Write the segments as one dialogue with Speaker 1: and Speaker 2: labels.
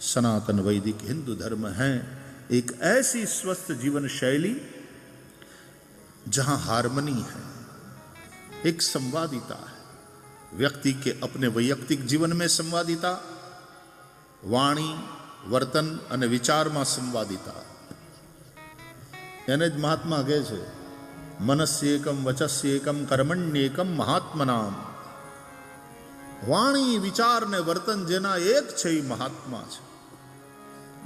Speaker 1: सनातन वैदिक हिंदू धर्म है एक ऐसी स्वस्थ जीवन शैली जहां हार्मनी है, एक संवादिता है, व्यक्ति के अपने वैयक्तिक जीवन में संवादिता, वाणी वर्तन અને વિચારમાં સંવાદિતા. એને જ મહાત્મા કહે છે મનસ્યેકમ વચસ્યેકમ કર્મણ્યેકમ મહાત્મનામ. વાણી વિચાર ને વર્તન જેના એક છે એ મહાત્મા છે.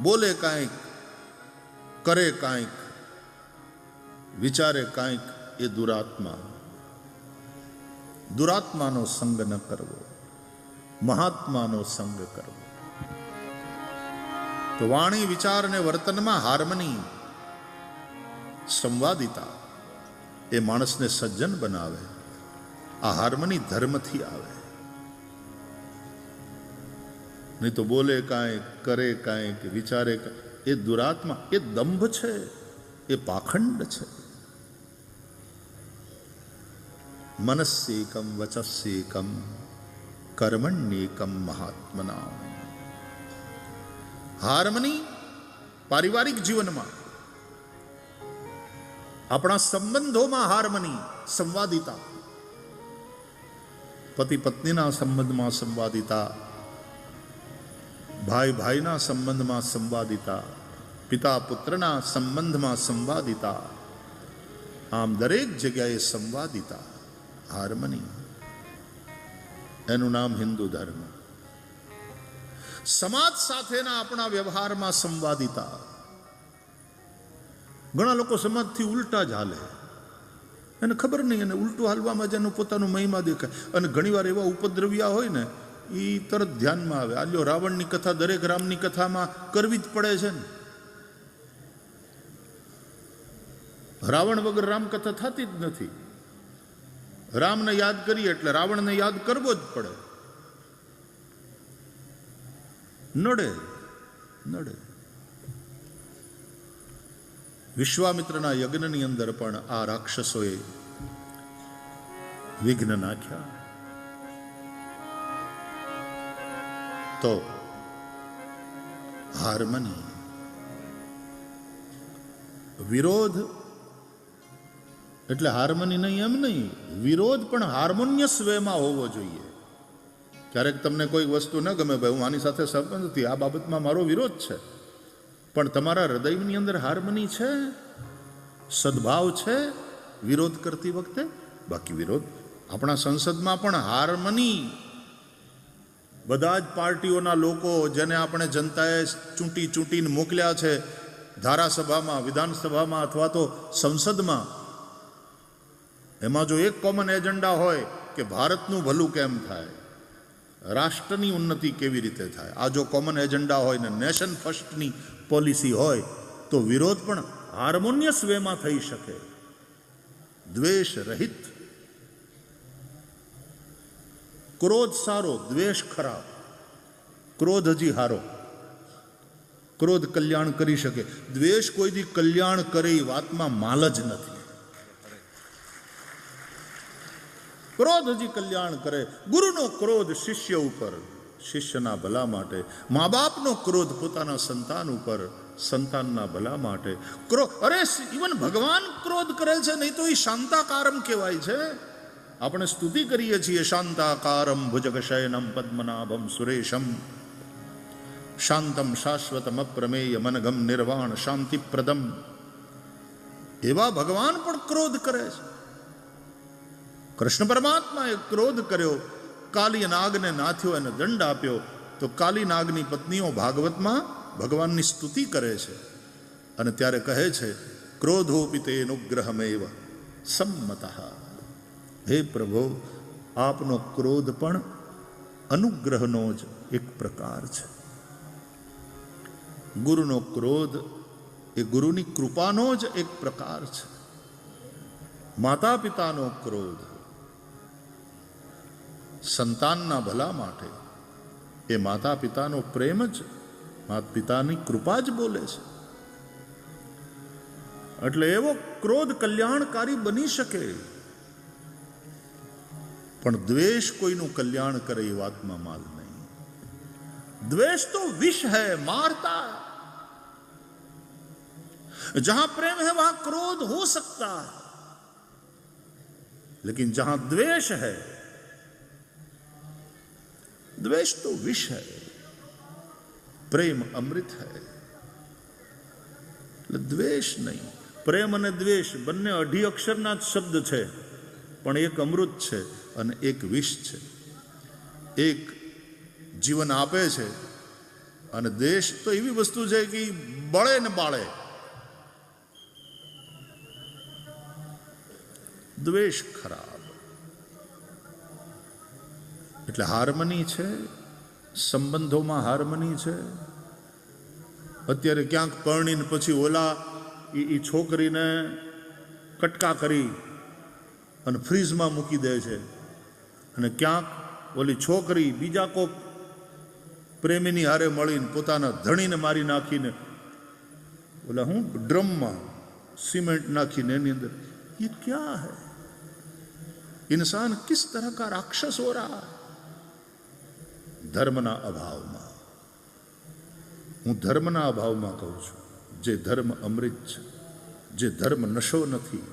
Speaker 1: બોલે કાંઈક, કરે કાંઈક, વિચારે કાંઈક એ દુરાત્મા. દુરાત્માનો સંગ ન કરવો, મહાત્માનો સંગ કરવો. તો વાણી વિચાર અને વર્તનમાં હાર્મની, સંવાદિતા એ માણસને સજ્જન બનાવે. આ હાર્મની ધર્મથી આવે. નહીં તો બોલે કાંઈક, કરે કાંઈક, વિચારે એ દુરાત્મા, એ દંભ છે, એ પાખંડ છે. મનસ્યેકમ વચસ્યેકમ કર્મણ્યેકમ મહાત્મના. હાર્મની પારિવારિક જીવનમાં, આપણા સંબંધોમાં હાર્મની, સંવાદિતા. પતિ પત્નીના સંબંધમાં સંવાદિતા, ભાઈ ભાઈના સંબંધમાં સંવાદિતા, પિતા પુત્રના સંબંધમાં સંવાદિતા. આમ દરેક જગ્યાએ સંવાદિતા, હાર્મની. એનું નામ હિન્દુ ધર્મ. સમાજ સાથેના આપણા વ્યવહારમાં સંવાદિતા. ઘણા લોકો સમાજથી ઉલટા જ હાલે, એને ખબર નહીં, એને ઉલટું હાલવામાં જ એનું પોતાનું મહિમા દેખાય. અને ઘણીવાર એવા ઉપદ્રવ્યા હોય ને, એ તરત ધ્યાનમાં આવે. આલ્યો રાવણની કથા દરેક રામની કથામાં કરવી જ પડે છે ને. રાવણ વગર રામકથા થતી જ નથી. રામને યાદ કરીએ એટલે રાવણને યાદ કરવો જ પડે. નડે નડે. વિશ્વામિત્રના યજ્ઞની અંદર પણ આ રાક્ષસોએ વિઘ્ન નાખ્યા. તો હાર્મની, વિરોધ એટલે હાર્મની નહીં એમ નહીં, વિરોધ પણ હાર્મોનિયસ વેમાં હોવો જોઈએ. ક્યારેક તમને કોઈ વસ્તુ ન ગમે, ભાઈ હું આની સાથે સહમત નથી, આ બાબતમાં મારો વિરોધ છે, પણ તમારા હૃદયની અંદર હાર્મની છે, સદભાવ છે વિરોધ કરતી વખતે. બાકી વિરોધ, આપણા સંસદમાં પણ હાર્મની, બધા જ પાર્ટીઓના લોકો જેને આપણે જનતાએ ચૂંટીને મોકલ્યા છે ધારાસભામાં, વિધાનસભામાં અથવા તો સંસદમાં, એમાં જો એક કોમન એજન્ડા હોય કે ભારતનું ભલું કેમ થાય, રાષ્ટ્રની ઉન્નતિ કેવી રીતે થાય, આ જો કોમન એજન્ડા હોય ને નેશન ફર્સ્ટની પોલિસી હોય, તો વિરોધ પણ હાર્મોનિયસ વેમાં થઈ શકે, દ્વેષ રહિત. ક્રોધ સારો, દ્વેષ ખરાબ. ક્રોધ હજી હારો. ક્રોધ કલ્યાણ કરી શકે, દ્વેષ કોઈ દી કલ્યાણ કરે એ વાતમાં માલ જ નથી. ક્રોધ હજી કલ્યાણ કરે. ગુરુનો ક્રોધ શિષ્ય ઉપર, શિષ્યના ભલા માટે. મા બાપનો ક્રોધ પોતાના સંતાન ઉપર, સંતાનના ભલા માટે. અરે ઇવન ભગવાન ક્રોધ કરે છે, નહીં તો એ શાંતાકારમ કહેવાય છે. આપણે સ્તુતિ કરીએ છીએ શાંતાકારમ ભુજગશયનમ પદ્મનાભમ સુરેશમ શાંતમ શાશ્વતમ અપ્રમેય મનગમ નિર્વાણ શાંતિપ્રદમ. એવા ભગવાન પણ ક્રોધ કરે છે. કૃષ્ણ પરમાત્માએ ક્રોધ કર્યો, કાલી નાગને નાથ્યો, એને દંડ આપ્યો. તો કાલી નાગની પત્નીઓ ભાગવતમાં ભગવાનની સ્તુતિ કરે છે અને ત્યારે કહે છે ક્રોધોપિ તે અનુગ્રહમેવ સંમતઃ. હે પ્રભુ, આપનો ક્રોધ પણ અનુગ્રહનો જ એક પ્રકાર છે. ગુરુનો ક્રોધ એ ગુરુની કૃપાનો જ એક પ્રકાર છે. માતા પિતાનો ક્રોધ સંતાનના ભલા માટે, એ માતા પિતાનો પ્રેમ જ, માતા પિતાની કૃપા જ બોલે છે. એટલે એવો ક્રોધ કલ્યાણકારી બની શકે, પણ દ્વેષ કોઈનું કલ્યાણ કરે એ વાતમાં માલ નહીં. द्वेष तो विष है, मारता है। जहां प्रेम है वहां क्रोध हो सकता है, लेकिन जहां द्वेष है, द्वेष तो विष है, प्रेम अमृत है। એટલે દ્વેષ નહીં, પ્રેમ અને દ્વેષ બંને અઢી અક્ષરના જ શબ્દ છે, પણ એક અમૃત છે અને એક વિષ છે. એક જીવન આપે છે અને દ્વેષ તો એવી વસ્તુ છે કે બળે ને બાળે. દ્વેષ ખરાબ. એટલે હાર્મની છે, સંબંધોમાં હાર્મની છે. અત્યારે ક્યાંક પરણીને પછી ઓલા એ છોકરીને કટકા કરી અને ફ્રીજમાં મૂકી દે છે, અને ક્યાંક ઓલી છોકરી બીજા કોક પ્રેમીની હારે મળીને પોતાના ધણીને મારી નાખીને ઓલા હું ડ્રમમાં સિમેન્ટ નાખીને એની અંદર. ये क्या है? इंसान किस तरह का राक्षस हो रहा है? ધર્મના અભાવમાં. હું ધર્મના અભાવમાં કહું છું. જે ધર્મ અમૃત છે, જે ધર્મ નશો નથી.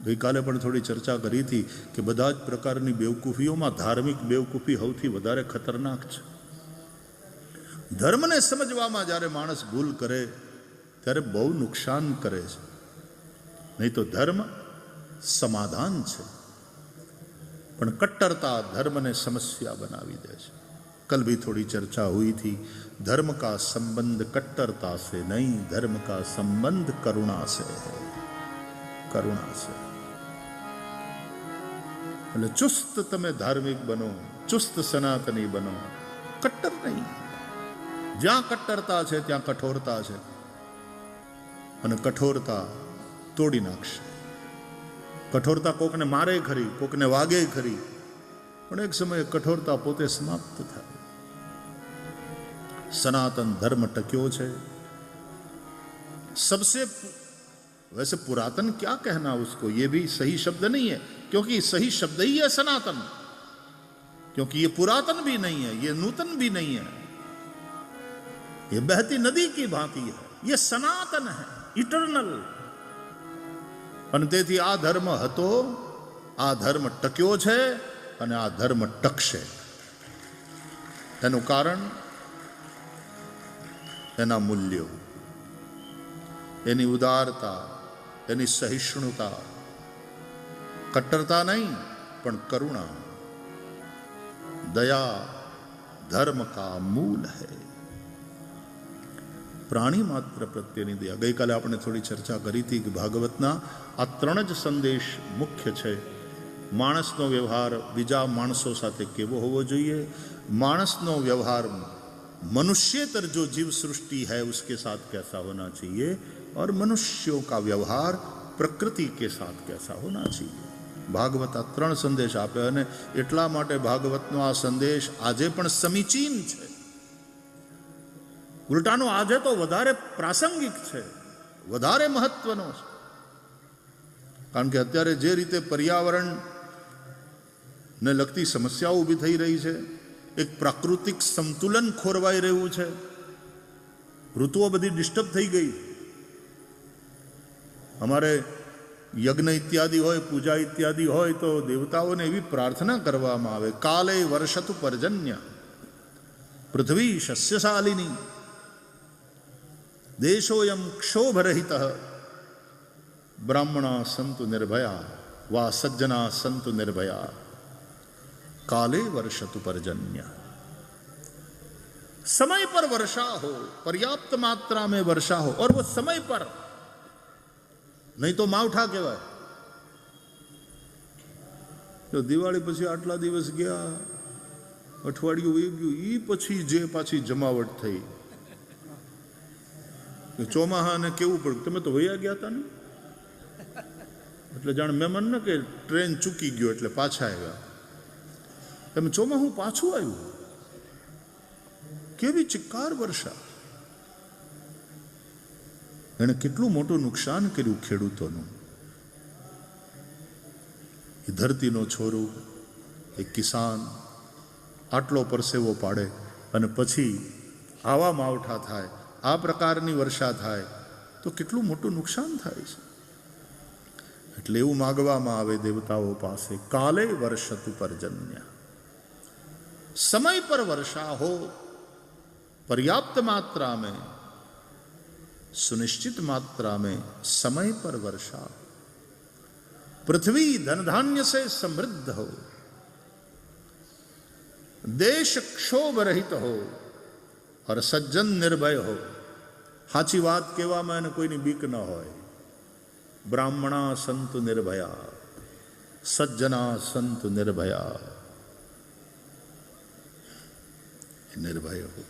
Speaker 1: ગઈકાલે પણ થોડી ચર્ચા કરી હતી કે બધા જ પ્રકારની બેવકૂફીઓમાં ધાર્મિક બેવકૂફી સૌથી વધારે ખતરનાક છે. ધર્મને સમજવામાં જ્યારે માણસ ભૂલ કરે ત્યારે બહુ નુકસાન કરે છે. નહીં તો ધર્મ સમાધાન છે, પણ कट्टरता धर्म ने समस्या बनावी दे છે. कल भी थोड़ी चर्चा हुई थी, धर्म का संबंध कट्टरता से नहीं, धर्म का संबंध करुणा से है. करुणा से. એટલે ચુસ્ત તમે ધાર્મિક બનો, ચુસ્ત સનાતની બનો, કટ્ટર નહીં. જ્યાં કટ્ટરતા છે ત્યાં કઠોરતા છે, અને કઠોરતા તોડી નાખશે. કઠોરતા કોકને મારે ખરી, કોકને વાગે ખરી, પણ એક સમયે કઠોરતા પોતે સમાપ્ત થાય. सनातन धर्म टक्यो है. सबसे वैसे पुरातन क्या कहना उसको, ये भी सही शब्द नहीं है, क्योंकि सही शब्द ही है सनातन. क्योंकि ये पुरातन भी नहीं है, ये नूतन भी नहीं है, ये बहती नदी की भांति है. ये सनातन है, इटर्नल. અને તેથી આ ધર્મ હતો, આ ધર્મ ટક્યો છે, અને આ ધર્મ ટકશે. એનું કારણ એના મૂલ્યો, એની ઉદારતા, એની સહિષ્ણુતા. કટ્ટરતા નહીં, પણ કરુણા, દયા ધર્મ કા મૂલ હૈ. પ્રાણી માત્ર પ્રત્યેની દયા. ગઈકાલે આપણે થોડી ચર્ચા કરી હતી કે ભાગવતના આ 3 જ સંદેશ મુખ્ય છે. માણસનો વ્યવહાર બીજા માણસો સાથે કેવો હોવો જોઈએ, માણસનો વ્યવહાર मनुष्यतर जो जीव सृष्टि है उसके साथ कैसा होना चाहिए, और मनुष्यों का व्यवहार प्रकृति के साथ कैसा होना चाहिए. भागवत आ 3 संदेश आपे, અને એટલા માટે ભાગવતનો આ સંદેશ આજે પણ સમીચીન છે. ઉલટાનો આજે તો વધારે પ્રાસંગિક છે, વધારે મહત્વનો છે. કારણ કે અત્યારે જે રીતે પર્યાવરણને લગતી સમસ્યાઓ ઊભી થઈ રહી છે, એક પ્રાકૃતિક સંતુલન ખોરવાઈ રહ્યું છે, ઋતુઓ બધી ડિસ્ટર્બ થઈ ગઈ. અમારે યજ્ઞ ઇત્યાદિ હોય, પૂજા ઇત્યાદિ હોય, તો દેવતાઓને એવી પ્રાર્થના કરવામાં આવે, કાલે વર્ષતુ પર્જન્ય, પૃથ્વી શસ્યશાલિની, દેશોયમ ક્ષોભરહિત, બ્રાહ્મણા સંતુ નિર્ભયા, વા સજ્જના સંતુ નિર્ભયા, काले वर्षतु पर्जन्य. समय पर वर्षा हो, पर्याप्त मात्रा में वर्षा हो, और वो समय पर, नहीं तो मावठा कहेवाय. જો દિવાળી પછી આટલા દિવસ ગયા, અઠવાડિયું વહી ગયું, એ પછી જે પાછી જમાવટ થઈ, ચોમાહાને કેવું પડ્યું, તમે તો વયા ગયા હતા ને, એટલે જાણ મહેમાન ને કે ટ્રેન ચૂકી ગયો એટલે પાછા આવ્યા. તમે ચોમાહું પાછું આવ્યું. કેવી ચિક્કાર વર્ષા. એણે કેટલું મોટું નુકસાન કર્યું ખેડૂતોનું. એ ધરતીનો છોરો, એ કિસાન આટલો પરસેવો પાડે અને પછી આવા માવઠા થાય, આ પ્રકારની વર્ષા થાય તો કેટલું મોટું નુકસાન થાય છે. એટલે એવું માગવામાં આવે દેવતાઓ પાસે, કાલે વર્ષતુ પર્જન્ય, समय पर वर्षा हो, पर्याप्त मात्रा में, सुनिश्चित मात्रा में समय पर वर्षा, पृथ्वी धन धान्य से समृद्ध हो, देश क्षोभ रहित हो और सज्जन निर्भय हो. साची बात कहेवामां એને કોઈની બીક ન હોય. બ્રાહ્મણા સંતુ નિર્ભયા, સજ્જના સંતુ નિર્ભયા, નિર્ભય હો.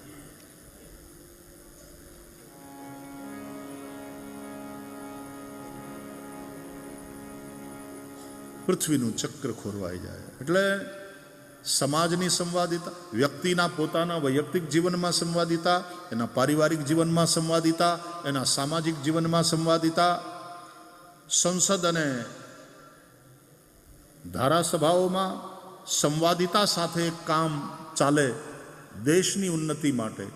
Speaker 1: પૃથ્વીનું ચક્ર ખોરવાઈ જાય એટલે સમાજની સંવાદિતા, વ્યક્તિના પોતાના વૈયક્તિક જીવનમાં સંવાદિતા, એના પારિવારિક જીવનમાં સંવાદિતા, એના સામાજિક જીવનમાં સંવાદિતા, સંસદ અને ધારાસભાઓમાં સંવાદિતા સાથે કામ ચાલે. દેશની ઉન્નતિ માટે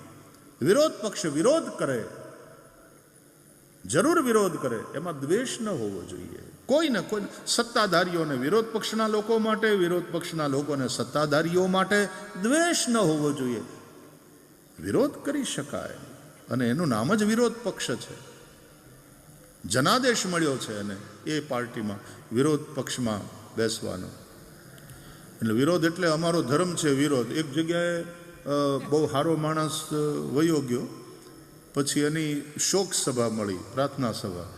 Speaker 1: વિરોધ પક્ષ વિરોધ કરે, જરૂર વિરોધ કરે, એમાં દ્વેષ ન હોવો જોઈએ. કોઈને કોઈ સત્તાધારીઓને વિરોધ પક્ષના લોકો માટે, વિરોધ પક્ષના લોકોને સત્તાધારીઓ માટે દ્વેષ ન હોવો જોઈએ. વિરોધ કરી શકાય અને એનું નામ જ વિરોધ પક્ષ છે. જનાદેશ મળ્યો છે અને એ પાર્ટીમાં વિરોધ પક્ષમાં બેસવાનો. એટલે વિરોધ એટલે અમારો ધર્મ છે વિરોધ. એક જગ્યાએ બહુ સારો માણસ વયો ગયો, પછી એની શોક સભા મળી, પ્રાર્થના સભા,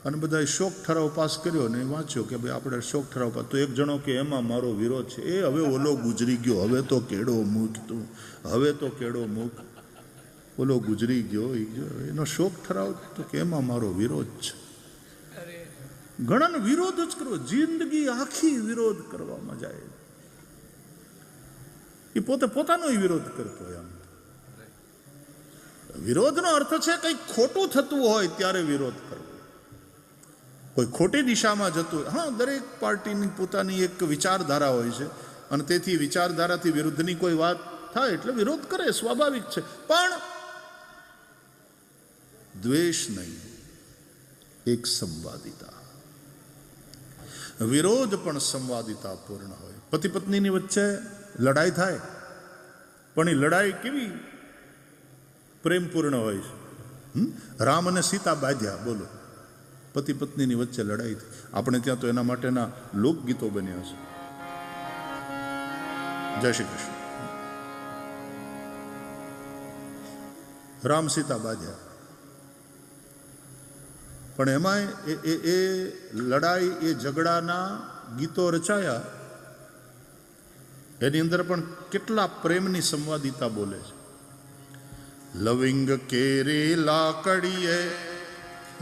Speaker 1: અને બધાએ શોક ઠરાવ પાસ કર્યો ને વાંચ્યો કે ભાઈ આપણે શોક ઠરાવ પાસ. તો એક જણો કે એમાં મારો વિરોધ છે. એ હવે ઓલો ગુજરી ગયો, હવે તો કેડો મૂક તું, હવે તો કેડો મૂક. ઓલો ગુજરી ગયો, એનો શોક ઠરાવ તો કે એમાં મારો વિરોધ છે. ઘણાને વિરોધ જ કરવો, જિંદગી આખી વિરોધ કરવામાં જાય. એ પોતે પોતાનો વિરોધ કરતો હોય. આમ વિરોધનો અર્થ છે કંઈક ખોટું થતું હોય ત્યારે વિરોધ કરવો, કોઈ ખોટી દિશામાં જતું હોય. હા, દરેક પાર્ટીની પોતાની એક વિચારધારા હોય છે અને તેથી વિચારધારાથી વિરુદ્ધની કોઈ વાત થાય એટલે વિરોધ કરે, સ્વાભાવિક છે. પણ દ્વેષ નહીં, એક સંવાદિતા. વિરોધ પણ સંવાદિતા પૂર્ણ હોય. પતિ પત્નીની વચ્ચે લડાઈ થાય પણ એ લડાઈ કેવી પ્રેમપૂર્ણ હોય છે. રામ અને સીતા બાંધ્યા, બોલો, પતિ પત્નીની વચ્ચે લડાઈ થઈ. આપણે ત્યાં તો એના માટેના લોકગીતો બન્યા છે. જય શ્રી કૃષ્ણ. રામ સીતા બાંધ્યા, પણ એમાંય એ લડાઈ, એ ઝઘડાના ગીતો રચાયા, એની અંદર પણ કેટલા પ્રેમની સંવાદિતા બોલે છે. લવિંગ કેરી લાકડીએ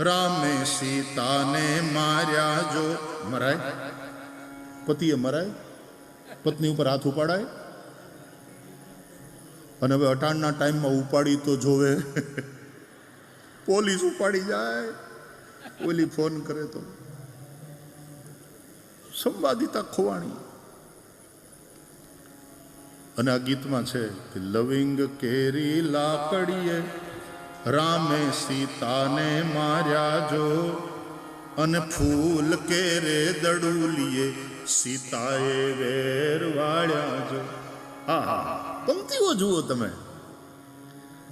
Speaker 1: રામે સીતાને માર્યા જો. મરાય, પતિએ મરાય, પત્ની ઉપર હાથ ઉપાડાય, અને હવે અટાણના ટાઈમમાં ઉપાડી તો જોવે, પોલીસ ઉપાડી જાય, ઓલી ફોન કરે તો સંવાદિતા ખોવાણી. અને આ ગીતમાં છે કે લવિંગ કેરી લાકડીએ રામે સીતાને માર્યા જો, અને ફૂલ કેરે દડુલીએ સીતાએ વેર વાળ્યા જો. હા, પંક્તિઓ જુઓ તમે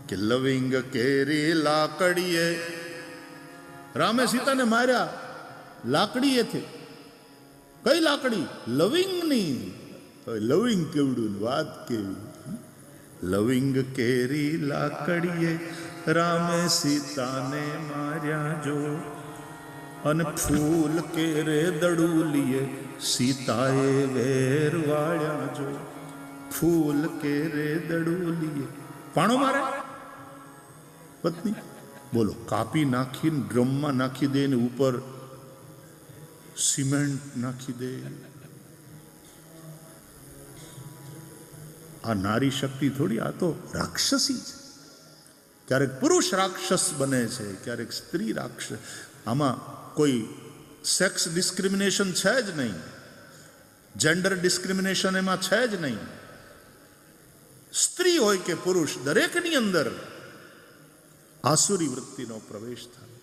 Speaker 1: કે લવિંગ કેરી લાકડીએ રામે સીતાને માર્યા લાકડીએથી. કઈ લાકડી? લવિંગની. લવિંગ કેવડું, વાત કેવી. લવિંગ કેરી લાકડીએ રામે સીતાને માર્યા જો, અને ફૂલ કેરે દડુલીએ સીતાએ વેર વાળ્યા જો. ફૂલ કેરે દડુલીએ પાણો મારે પત્ની, બોલો, કાપી નાખીને ડ્રમમાં નાખી દે ને ઉપર સિમેન્ટ નાખી દે. આ નારી શક્તિ થોડી, આ તો રાક્ષસી છે. ક્યારેક પુરુષ રાક્ષસ બને છે, ક્યારેક સ્ત્રી રાક્ષસ. આમાં કોઈ સેક્સ ડિસ્ક્રિમિનેશન છે જ નહીં, જેન્ડર ડિસ્ક્રિમિનેશન એમાં છે જ નહીં. સ્ત્રી હોય કે પુરુષ, દરેકની અંદર આસુરી વૃત્તિનો પ્રવેશ થાય.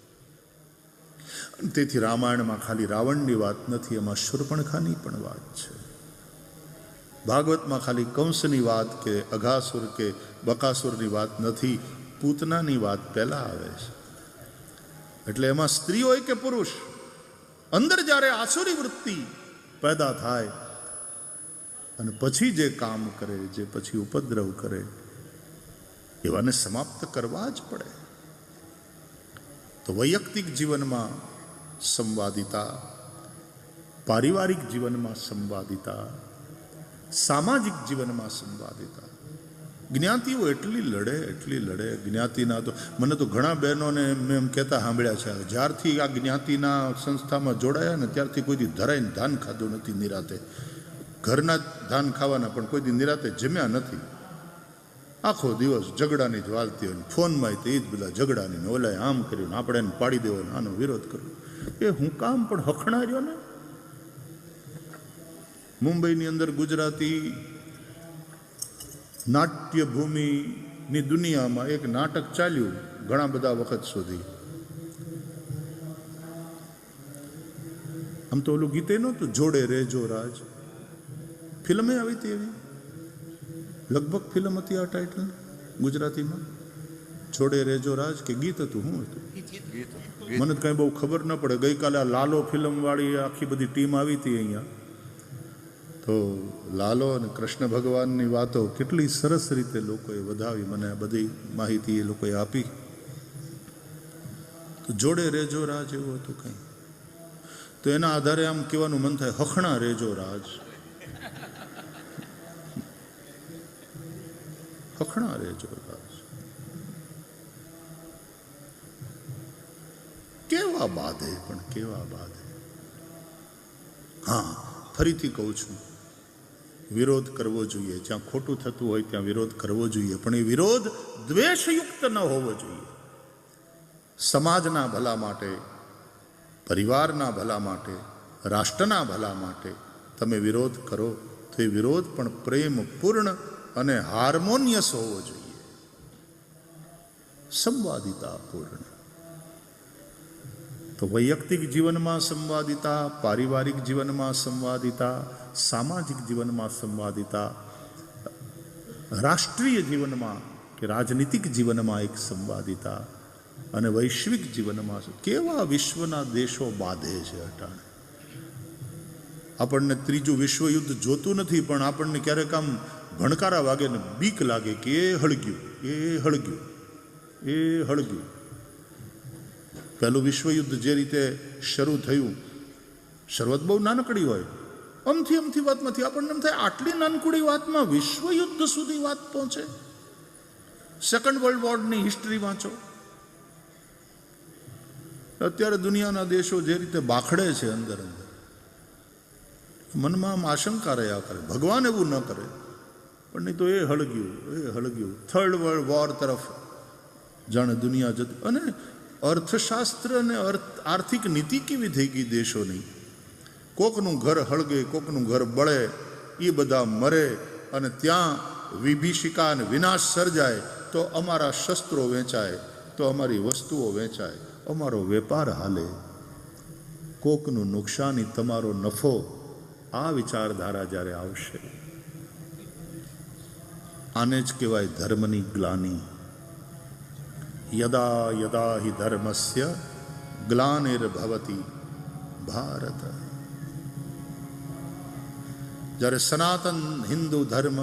Speaker 1: તેથી રામાયણમાં ખાલી રાવણની વાત નથી, એમાં શૂર્પણખાની પણ વાત છે. ભાગવતમાં ખાલી કંસની વાત કે અઘાસુર કે બકાસુરની વાત નથી, પૂતનાની વાત પહેલા આવે છે. એટલે એમાં સ્ત્રી હોય કે પુરુષ, અંદર જ્યારે આસુરી વૃત્તિ પેદા થાય અને પછી જે કામ કરે, જે પછી ઉપદ્રવ કરે, એવાને સમાપ્ત કરવા જ પડે. તો વૈયક્તિક જીવનમાં સંવાદિતા, પારિવારિક જીવનમાં સંવાદિતા, સામાજિક જીવનમાં સંવાદિતા. જ્ઞાતિઓ એટલી લડે જ્ઞાતિના. તો મને તો ઘણા બહેનોને મેં એમ કહેતા સાંભળ્યા છે, જ્યારથી આ જ્ઞાતિના સંસ્થામાં જોડાયા ને ત્યારથી કોઈથી ધરાઈને ધાન ખાધું નથી નિરાતે. ઘરના જ ધાન ખાવાના, પણ કોઈથી નિરાતે જમ્યા નથી. આખો દિવસ ઝઘડાની જ વાલતી હોય, ફોનમાં તે જ બધા ઝઘડાની, ઓલાએ આમ કર્યું, આપણે એને પાડી દેવો, આનો વિરોધ કરવો. એ હું કામ પણ હખણા રહ્યો ને. મુંબઈની અંદર ગુજરાતી નાટ્ય ભૂમિની દુનિયામાં એક નાટક ચાલ્યું ઘણા બધા વખત સુધી. આમ તો ઓલું ગીતે નહોતું, જોડે રેજો રાજ, ફિલ્મે આવી હતી એવી, લગભગ ફિલ્મ હતી આ ટાઇટલ ગુજરાતીમાં, જોડે રેજો રાજ, કે ગીત હતું? શું હતું? મને તો કઈ બહુ ખબર ન પડે. ગઈકાલે આ લાલો ફિલ્મ વાળી આખી બધી ટીમ આવી હતી અહીંયા, તો લાલો અને કૃષ્ણ ભગવાનની વાતો કેટલી સરસ રીતે લોકોએ વધાવી, મને બધી માહિતી એ લોકોએ આપી. તો જોડે રેજો રાજ એવું હતું કંઈ. તો એના આધારે આમ કહેવાનું મન થાય, હખણા રેજો રાજ, હખણા રેજો રાજ. કેવા બાધે, પણ કેવા બાધે. હા, ફરીથી કહું છું, વિરોધ કરવો જોઈએ. જ્યાં ખોટું થતું હોય ત્યાં વિરોધ કરવો જોઈએ, પણ એ વિરોધ દ્વેષયુક્ત ન હોવો જોઈએ. સમાજના ભલા માટે, પરિવારના ભલા માટે, રાષ્ટ્રના ભલા માટે તમે વિરોધ કરો તો એ વિરોધ પણ પ્રેમપૂર્ણ અને હાર્મોનિયસ હોવો જોઈએ, સંવાદિતાપૂર્ણ. તો વૈયક્તિક જીવનમાં સંવાદિતા, પારિવારિક જીવનમાં સંવાદિતા, સામાજિક જીવનમાં સંવાદિતા, રાષ્ટ્રીય જીવનમાં કે રાજનીતિક જીવનમાં એક સંવાદિતા, અને વૈશ્વિક જીવનમાં કેવા વિશ્વના દેશો બાંધે છે અટાણે. આપણને ત્રીજું વિશ્વયુદ્ધ જોતું નથી, પણ આપણને ક્યારેક આમ ભણકારા વાગે ને બીક લાગે કે એ હળગ્યું, એ હળગ્યું, એ હળગ્યું. પહેલું વિશ્વયુદ્ધ જે રીતે શરૂ થયું, શરૂઆત બહુ નાનકડી હોય, અમથી વાતમાંથી આપણને એમ થાય આટલી નાનકડી વાતમાં વિશ્વયુદ્ધ સુધી વાત પહોંચે. સેકન્ડ વર્લ્ડ વોરની હિસ્ટ્રી વાંચો. અત્યારે દુનિયાના દેશો જે રીતે બાખડે છે અંદર અંદર, મનમાં આમ આશંકા રહ્યા કરે, ભગવાન એવું ન કરે, પણ નહીં તો એ હળગ્યું. થર્ડ વર્લ્ડ વોર તરફ જાણે દુનિયા જતી. અને અર્થશાસ્ત્ર અને આર્થિક નીતિ કેવી થઈ ગઈ દેશોની. કોકનું ઘર હળગે, કોકનું ઘર બળે, એ બધા મરે, અને ત્યાં વિભીષિકા અને વિનાશ સર્જાય તો અમારા શસ્ત્રો વેચાય, તો અમારી વસ્તુઓ વેચાય, અમારો વેપાર હાલે. કોકનું નુકસાની, તમારો નફો. આ વિચારધારા જ્યારે આવશે, આને જ કહેવાય ધર્મની ગ્લાની. યદા યદા હિ ધર્મસ્ય ગ્લાનિર્ભવતિ ભારત. જ્યારે સનાતન હિન્દુ ધર્મ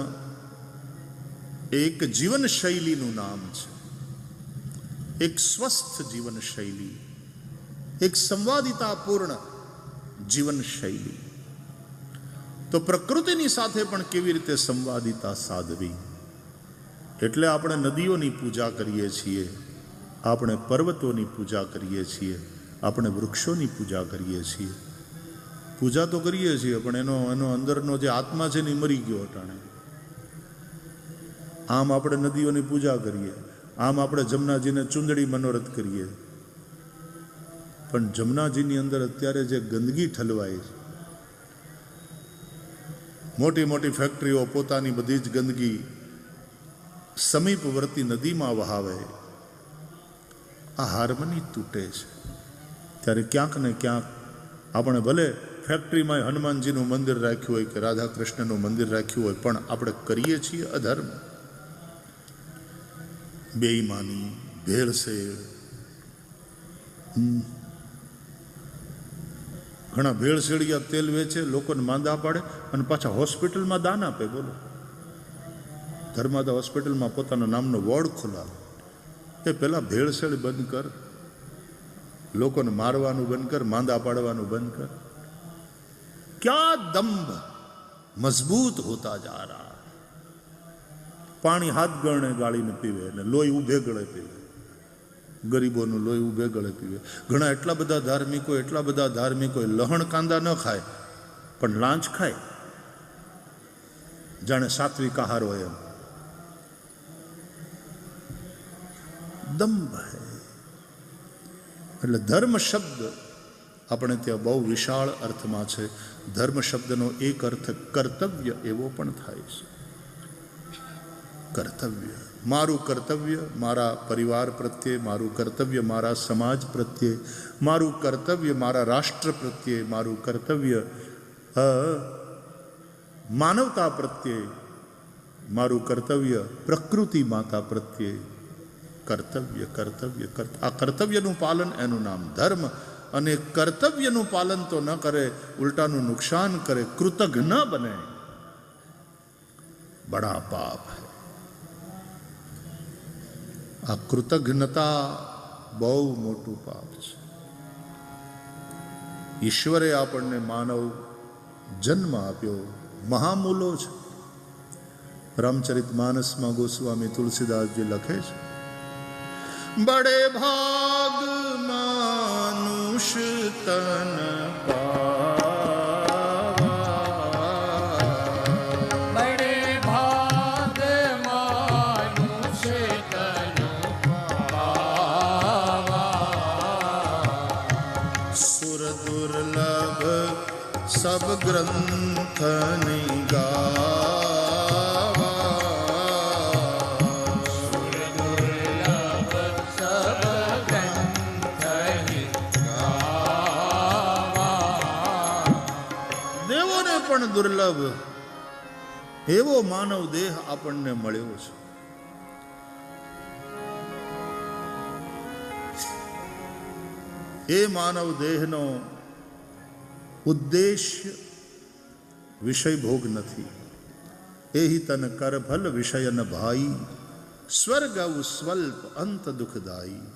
Speaker 1: એક જીવનશૈલીનું નામ છે, એક સ્વસ્થ જીવનશૈલી, એક સંવાદિતાપૂર્ણ જીવનશૈલી, તો પ્રકૃતિની સાથે પણ કેવી રીતે સંવાદિતા સાધવી. એટલે આપણે નદીઓની પૂજા કરીએ છીએ, આપણે પર્વતોની પૂજા કરીએ છીએ, આપણે વૃક્ષોની પૂજા કરીએ છીએ. પૂજા તો કરીએ છીએ, પણ એનો અંદરનો જે આત્મા છે ને એ મરી ગયો અટાણે. આમ આપણે નદીઓની પૂજા કરીએ, આમ આપણે જમનાજીને ચૂંદડી મનોરથ કરીએ, પણ જમનાજીની અંદર અત્યારે જે ગંદકી ઠલવાય છે, મોટી મોટી ફેક્ટરીઓ પોતાની બધી જ ગંદકી સમીપવર્તી નદીમાં વહાવે, આ હાર્મની તૂટે છે. ત્યારે ક્યાંક ને ક્યાંક આપણે ભલે ફેક્ટરીમાં હનુમાનજીનું મંદિર રાખ્યું હોય કે રાધા કૃષ્ણનું મંદિર રાખ્યું હોય, પણ આપણે કરીએ છીએ અધર્મ, બેઈમાની, ભેળસેળ. ઘણા ભેળસેળિયા તેલ વેચે, લોકોને માંદા પાડે અને પાછા હોસ્પિટલમાં દાન આપે. બોલો, ધર્માદા હોસ્પિટલમાં પોતાના નામનો વોર્ડ ખોલાવે. એ પહેલાં ભેળસેળ બંધ કર, લોકોને મારવાનું બંધ કર, માંદા પાડવાનું બંધ કર. ક્યાં દંભ મજબૂત હોતા જા રહા. પાણી હાથ ગણે ગાળીને પીવે અને લોહી ઉભે ગળે પીવે, ગરીબોનું લોહી ઉભે ગળે પીવે. ઘણા એટલા બધા ધાર્મિકો લહણ કાંદા ન ખાય પણ લાંચ ખાય, જાણે સાત્વિક આહાર હોય એમ. દંભ હૈ. એટલે ધર્મ શબ્દ આપણે ત્યાં બહુ વિશાળ અર્થમાં છે. ધર્મ શબ્દનો એક અર્થ કર્તવ્ય એવો પણ થાય છે. કર્તવ્ય, મારું કર્તવ્ય મારા પરિવાર પ્રત્યે, મારું કર્તવ્ય મારા સમાજ પ્રત્યે, મારું કર્તવ્ય મારા રાષ્ટ્ર પ્રત્યે, મારું કર્તવ્ય માનવતા પ્રત્યે, મારું કર્તવ્ય પ્રકૃતિ માતા પ્રત્યે. કર્તવ્ય કર્તવ્ય આ કર્તવ્યનું પાલન, એનું નામ ધર્મ. અને કર્તવ્યનું પાલન તો ન કરે, ઉલટાનું નુકસાન કરે, કૃતજ્ઞ ન બને, બડા પાપ હૈ. આ કૃતજ્ઞતા બહુ મોટું પાપ છે. ઈશ્વરે આપણને માનવ જન્મ આપ્યો, મહામૂલો છે. રામચરિત માનસમાં ગોસ્વામી તુલસીદાસજી લખે છે, બડે ભાગ માનુષ તન
Speaker 2: बड़े भाग मानुष तन पावा,
Speaker 1: સુર દુર્લભ સબ ગ્રંથ નિગાવા. પણ દુર્લભ એવો માનવ દેહ આપણને મળ્યો છે. એ માનવ દેહનો ઉદ્દેશ્ય વિષય ભોગ નથી. એહી તન કર ભલ વિષયન ભાઈ, સ્વર્ગ સ્વલ્પ અંત દુઃખદાયી.